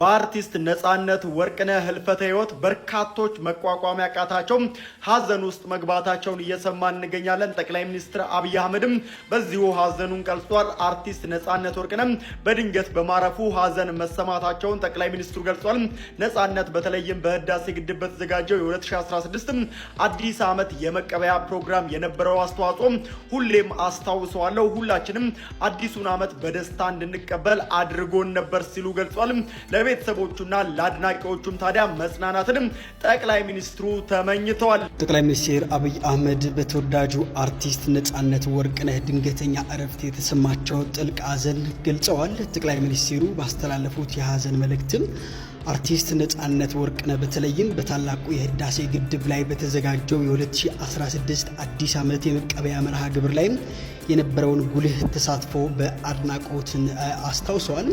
በአርቲስት ነጻነት ወርቅነህ ህልፈተ ህይወት በርካቶች መቋቋም ያቃታቸው ሀዘን ውስጥ መግባታቸውን እየሰማን እንገኛለን። ጠቅላይ ሚኒስትር አብይ አህመድም በዚሁ ሀዘኑን ገልጿል። አርቲስት ነጻነት ወርቅነህ በድንገት በማረፉ ሀዘን መሰማታቸውን ጠቅላይ ሚኒስትሩ ገልጿል። ነጻነት በተለይም በህዳሴ ግድብ በተዘጋጀው የ2016 አዲስ ዓመት የመቀበያ ፕሮግራም የነበረው አስተዋጽኦ ሁሌም አስታውሰዋለሁ። ሁላችንም አዲሱን ዓመት በደስታ እንድንቀበል አድርጎን ነበር ሲሉ ገልጿል። ለቤተሰቦቹና ለአድናቂዎቹም ታዲያ መጽናናትንም ጠቅላይ ሚኒስትሩ ተመኝተዋል። ጠቅላይ ሚኒስትር አብይ አህመድ በተወዳጁ አርቲስት ነጻነት ወርቅነህ ድንገተኛ እረፍት የተሰማቸው ጥልቅ ሀዘን ገልጸዋል። ጠቅላይ ሚኒስትሩ ባስተላለፉት የሀዘን መልእክትም አርቲስት ነጻነት ወርቅነህ በተለይም በታላቁ የህዳሴ ግድብ ላይ በተዘጋጀው የ2016 አዲስ ዓመት የመቀበያ መርሃ ግብር ላይ የነበረውን ጉልህ ተሳትፎ በአድናቆትን አስታውሰዋል።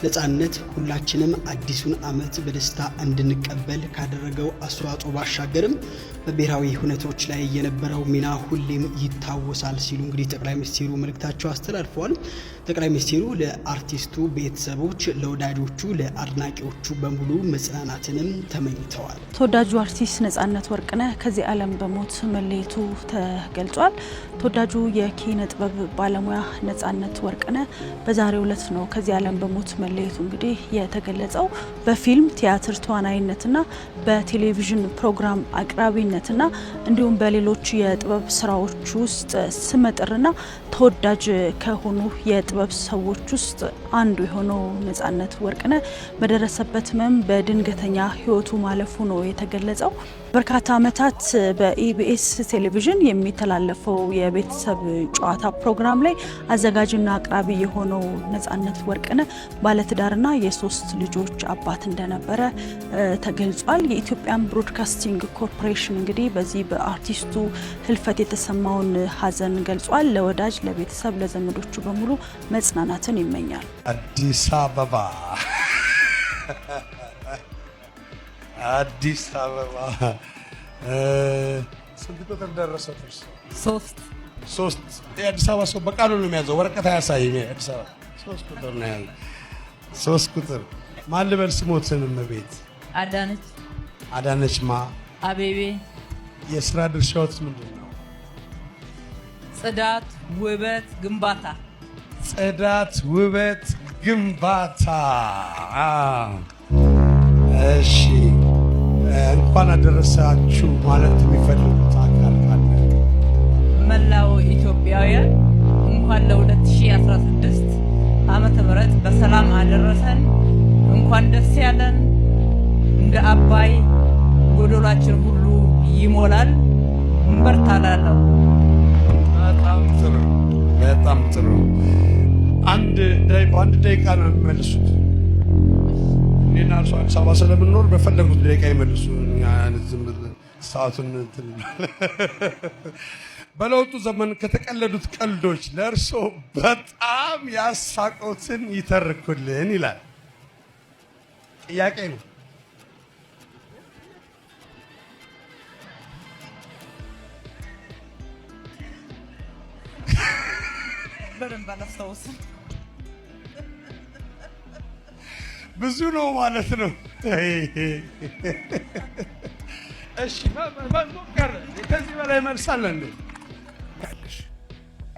ነጻነት ሁላችንም አዲሱን ዓመት በደስታ እንድንቀበል ካደረገው አስተዋጽኦ ባሻገርም በብሔራዊ ሁነቶች ላይ የነበረው ሚና ሁሌም ይታወሳል ሲሉ እንግዲህ ጠቅላይ ሚኒስትሩ መልእክታቸው አስተላልፈዋል። ጠቅላይ ሚኒስትሩ ለአርቲስቱ ቤተሰቦች፣ ለወዳጆቹ፣ ለአድናቂዎቹ በሙሉ መጽናናትንም ተመኝተዋል። ተወዳጁ አርቲስት ነጻነት ወርቅነህ ከዚህ ዓለም በሞት መለየቱ ተገልጿል። ተወዳጁ የኪነ ጥበብ ባለሙያ ነጻነት ወርቅነህ በዛሬው ዕለት ነው ከዚህ ዓለም በሞት መለየቱ እንግዲህ የተገለጸው። በፊልም ቲያትር ተዋናይነትና በቴሌቪዥን ፕሮግራም አቅራቢነትና እንዲሁም በሌሎች የጥበብ ስራዎች ውስጥ ስመጥርና ተወዳጅ ከሆኑ የጥበብ ሰዎች ውስጥ አንዱ የሆነው ነጻነት ወርቅነህ በደረሰበት ህመም በድንገተኛ ህይወቱ ማለፉ ነው የተገለጸው። በርካታ ዓመታት በኢቢኤስ ቴሌቪዥን የሚተላለፈው የቤተሰብ ጨዋታ ፕሮግራም ላይ አዘጋጅና አቅራቢ የሆነው ነጻነት ወርቅነህ ባለትዳርና የሶስት ልጆች አባት እንደነበረ ተገልጿል። የኢትዮጵያን ብሮድካስቲንግ ኮርፖሬሽን እንግዲህ በዚህ በአርቲስቱ ህልፈት የተሰማውን ሀዘን ገልጿል። ለወዳጅ፣ ለቤተሰብ፣ ለዘመዶቹ በሙሉ መጽናናትን ይመኛል። አዲስ አበባ አዲስ አበባ ስንት ቁጥር ደረሰ? ሶስት የአዲስ አበባ ሰው በቃሉ ነው የሚያዘው፣ ወረቀት አያሳይም። አዲስ አበባ 3 ቁጥር ነው ያለው። 3 ቁጥር ማን ልበል ስሞትን? እመቤት አዳነች ማ አቤቤ። የስራ ድርሻዎት ምንድን ነው? ጽዳት፣ ውበት፣ ግንባታ። ጽዳት፣ ውበት፣ ግንባታ። እሺ እንኳን አደረሳችሁ ማለት የሚፈልጉት አካል ካለ? መላው ኢትዮጵያውያን እንኳን ለ2016 ዓመተ ምህረት በሰላም አደረሰን። እንኳን ደስ ያለን። እንደ አባይ ጎዶላችን ሁሉ ይሞላል። እንበርታላለሁ። በጣም ጥሩ። አንድ ደቂቃ ነው የሚመልሱት። እኔና እርሱ አዲስ አበባ ስለምንኖር በፈለጉት ደቂቃ ይመልሱ። ሰዓቱን በለውጡ ዘመን ከተቀለዱት ቀልዶች ለእርሶ በጣም ያሳቆትን ይተርኩልን ይላል። ጥያቄ ነው። በደንብ አላስታውስም። ብዙ ነው ማለት ነው። እሺ ሞከረ። ከዚህ በላይ መልሳለ እንዴ?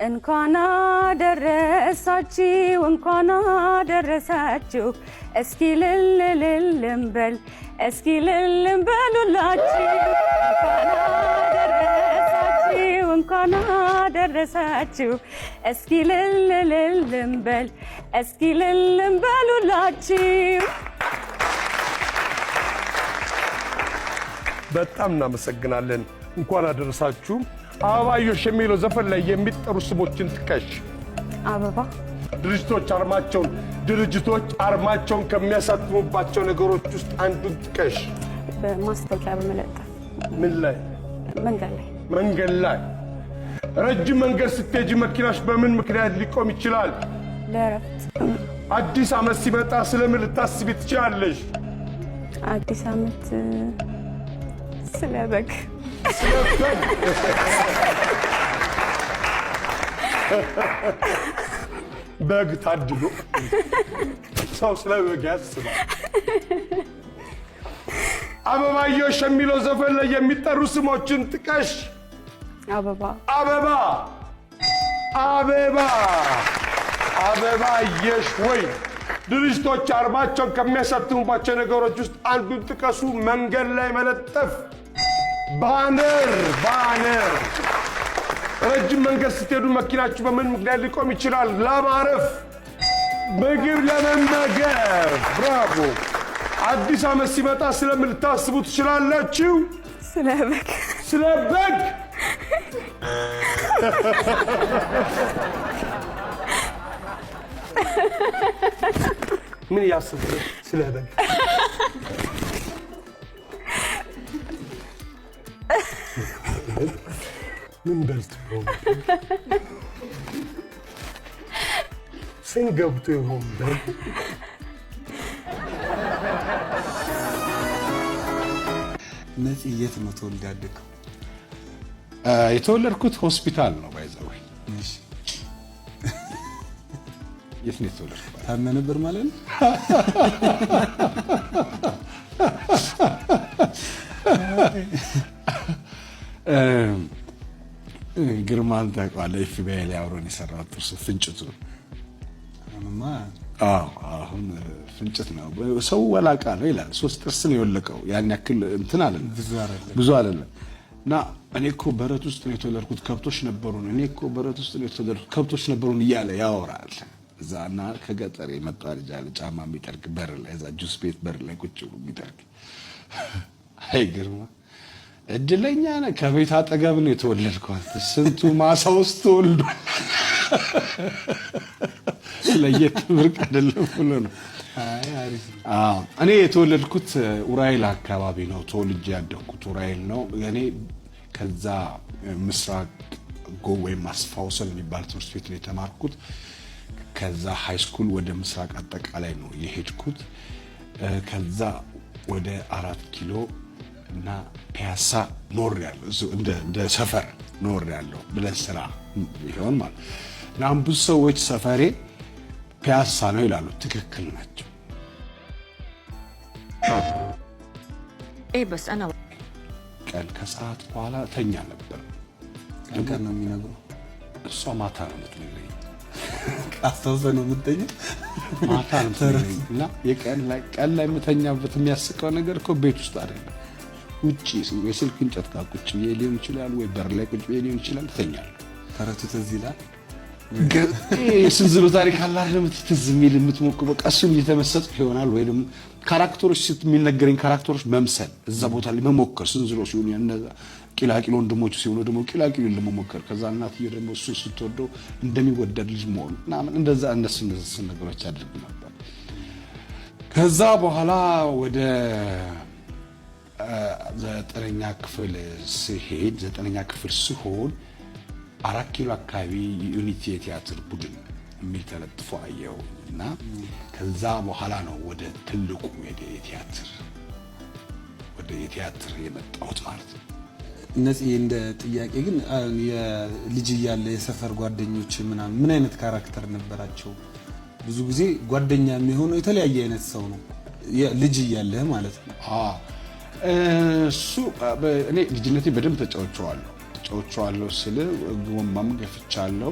እንኳን አደረሳችሁ፣ እንኳን አደረሳችሁ። እስኪ ልልልልምበል፣ እስኪ ልልምበሉላችሁ። እንኳን አደረሳችሁ፣ እንኳን አደረሳችሁ። እስኪ ልልልልምበል፣ እስኪ ልልምበሉላችሁ። በጣም እናመሰግናለን። እንኳን አደረሳችሁ። አበባዮሽ የሚለው ዘፈን ላይ የሚጠሩ ስሞችን ጥቀሽ። አበባ። ድርጅቶች አርማቸውን ከሚያሳትሙባቸው ነገሮች ውስጥ አንዱን ጥቀሽ። በማስታወቂያ በመለጠፍ። ምን ላይ? መንገድ ላይ። ረጅም መንገድ ስትሄጂ መኪናሽ በምን ምክንያት ሊቆም ይችላል? ለእረፍት። አዲስ ዓመት ሲመጣ ስለምን ልታስቢ ትችላለሽ? አዲስ ዓመት ስለ በግ። በግ ታድሎ ሰው ስለ በግ ያስባል። አበባዮሽ የሚለው ዘፈን ላይ የሚጠሩ ስሞችን ጥቀሽ። አበባ አበባ አበባ አበባየሽ ወይ ድርጅቶች አርማቸውን ከሚያሳትሙባቸው ነገሮች ውስጥ አንዱን ጥቀሱ። መንገድ ላይ መለጠፍ፣ ባነር። ረጅም መንገድ ስትሄዱ መኪናችሁ በምን ምክንያት ሊቆም ይችላል? ለማረፍ፣ ምግብ ለመመገብ። ብራቮ። አዲስ ዓመት ሲመጣ ስለምን ልታስቡ ትችላላችሁ? ስለ በግ ስለ በግ። ምን ያስብ? ስለ በግ ምን በልቶ ይሆን? ስንገብቶ ይሆን? ነፂ የት ነው ተወልዳ ያደገው? የተወለድኩት ሆስፒታል ነው ባይዘው። የት ነው የተወለድኩት? ታመ ነበር ማለት ነው። ግርማን ታውቀዋለህ? ኤፍቢአይ ላይ አብሮን የሰራው ጥርሱ ፍንጭቱ። አሁን ፍንጭት ነው። ሰው ወላቃ ነው ይላል። 3 ጥርስ ነው የወለቀው። ያን ያክል እንትን አይደለም፣ ብዙ አይደለም። እና እኔ እኮ በረት ውስጥ ነው የተወለድኩት፣ ከብቶች ነበሩን። እኔ እኮ በረት ውስጥ ነው የተወለድኩት፣ ከብቶች ነበሩን እያለ ያወራል። እዛና ከገጠር የመጣ ልጅ አለ፣ ጫማ የሚጠርግ በር ላይ፣ እዛ ጁስ ቤት በር ላይ ቁጭ ብሎ የሚጠርግ። አይ ግርማ እድለኛ ነህ፣ ከቤት አጠገብ ነው የተወለድኩት። ስንቱ ማሳ ውስጥ ተወልዷል። ለየት ብርቅ አይደለም ብሎ ነው። እኔ የተወለድኩት ኡራኤል አካባቢ ነው ተወልጄ ያደግኩት። ኡራኤል ነው እኔ። ከዛ ምስራቅ ጎ ወይም አስፋውሰን የሚባል ትምህርት ቤት ነው የተማርኩት። ከዛ ሃይ ስኩል ወደ ምስራቅ አጠቃላይ ነው የሄድኩት። ከዛ ወደ 4 ኪሎ እና ፒያሳ ኖር ያለው እንደ ሰፈር ኖር ያለው ብለን ስራ ይሆን ማለት እና ብዙ ሰዎች ሰፈሬ ፒያሳ ነው ይላሉ። ትክክል ናቸው። بس انا ቀን ከሰዓት በኋላ ተኛ ነበር። ቀን ነው የሚነግረው። እሷ ማታ ነው የምትነግረኝ። አስተውሰ ነው የምትተኛው? ማታ ነው የምትነግረኝ። እና ቀን ላይ የምተኛበት የሚያስቀው ነገር እኮ ቤት ውስጥ አይደለም፣ ውጪ የስልክ እንጨት ጋር ቁጭ ብዬ ሊሆን ይችላል፣ ወይ በር ላይ ቁጭ ብዬ ሊሆን ይችላል። ተኛለሁ። ተረቱ ትዝ ይላል። የስንዝሮ ታሪክ አለ አይደል? ትዝ የሚል የምትሞክረው በቃ እሱን እየተመሰጥኩ ይሆናል። ወይ ደግሞ ካራክተሮች የሚነገረኝ ካራክተሮች መምሰል፣ እዛ ቦታ ላይ መሞከር። ስንዝሮ ሲሆኑ እነዛ ቂላቂል ወንድሞቹ ሲሆኑ ደግሞ ቂላቂል ለመሞከር፣ ከዛ እናትዬ ደግሞ እሱ ስትወደው እንደሚወደድ ልጅ መሆን ምናምን፣ እንደዛ እነሱ ነገሮች አድርግ ነበር። ከዛ በኋላ ወደ 9ኛ ክፍል ሲሄድ 9ኛ ክፍል ሲሆን 4 ኪሎ አካባቢ ዩኒቲ የቲያትር ቡድን የሚል ተለጥፎ አየው እና ከዛ በኋላ ነው ወደ ትልቁ የቲያትር የመጣሁት ማለት ነው። እነዚህ እንደ ጥያቄ ግን የልጅ እያለ የሰፈር ጓደኞች ምናምን ምን አይነት ካራክተር ነበራቸው? ብዙ ጊዜ ጓደኛ የሚሆነው የተለያየ አይነት ሰው ነው ልጅ እያለ ማለት ነው። እሱ እኔ ልጅነቴ በደንብ ተጫውቼዋለሁ ስል ጎማም ገፍቻለሁ፣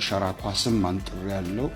ሸራ ኳስም አንጥሬያለሁ።